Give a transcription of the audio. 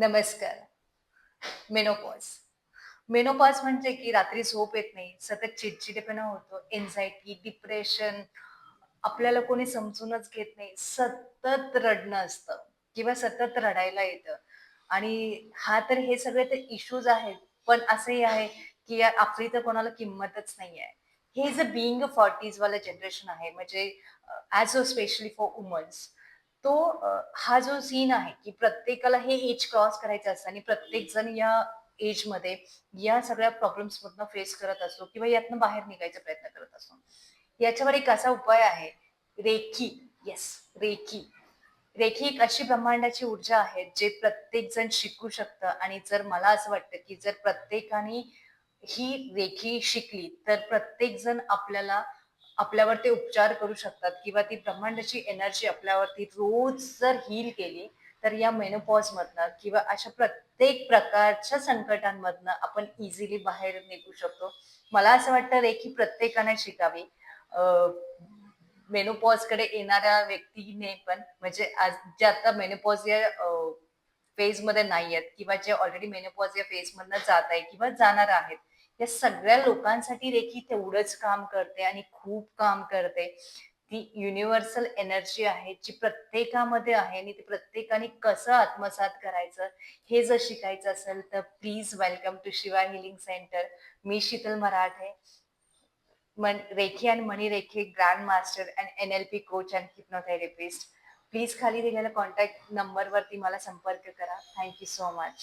नमस्कार. Menopause. Menopause म्हणजे की रात्री झोप येत नाही, सतत चिडचिडेपणा होतो, एन्झायटी, डिप्रेशन, आपल्याला कोणी समजूनच घेत नाही, सतत रडणं असतं किंवा सतत रडायला येतं आणि हे सगळे तर इश्यूज आहेत. पण असंही आहे, की यार आपली तर कोणाला किंमतच नाहीये. हे जे बीइंग अ 40s वालं जनरेशन आहे म्हणजे as a specially for womens हा जो सीन आहे, की प्रत्येकाला हे एज क्रॉस करायचं असतं आणि प्रत्येक जण या एजमध्ये या सगळ्या प्रॉब्लेम्समधनं फेस करत असतो किंवा यातनं बाहेर निघायचा प्रयत्न करत असतो. याच्यावर एक असा उपाय आहे, रेकी. Yes, recce. रेखी एक अशी ब्रह्मांडाची ऊर्जा आहे, जे प्रत्येक जण शिकू शकतं आणि जर मला असं वाटतं, की जर प्रत्येकाने ही रेखी शिकली, तर प्रत्येक जण आपल्यावर ते उपचार करू शकतात किंवा ती ब्रह्मांडाची एनर्जी आपल्यावरती रोज जर हील केली, तर या मेनोपॉजमधनं किंवा अशा प्रत्येक प्रकारच्या संकटांमधनं आपण इझिली बाहेर निघू शकतो. मला असं वाटतं रेखी प्रत्येकाने शिकावी. अ, मेनोपॉजकडे येणाऱ्या व्यक्तीने पण म्हणजे आज जे आता मेनोपॉज या फेजमध्ये नाहीयेत किंवा जे ऑलरेडी मेनोपॉज या फेजमधनं जात आहे किंवा जाणार आहेत. या सगळ्या लोकांसाठी रेखी तेवढंच काम करते आणि खूप काम करते. ती युनिव्हर्सल एनर्जी आहे, जी प्रत्येकामध्ये आहे आणि ती प्रत्येकाने कसं आत्मसात करायचं, हे जर शिकायचं असेल, तर please welcome to Shiva healing centre. मी शीतल मराठे, रेखी आणि मणी grand master and NLP coach and hypnotherapist. Please खाली दिलेल्या कॉन्टॅक्ट नंबरवरती मला संपर्क करा. Thank you so much.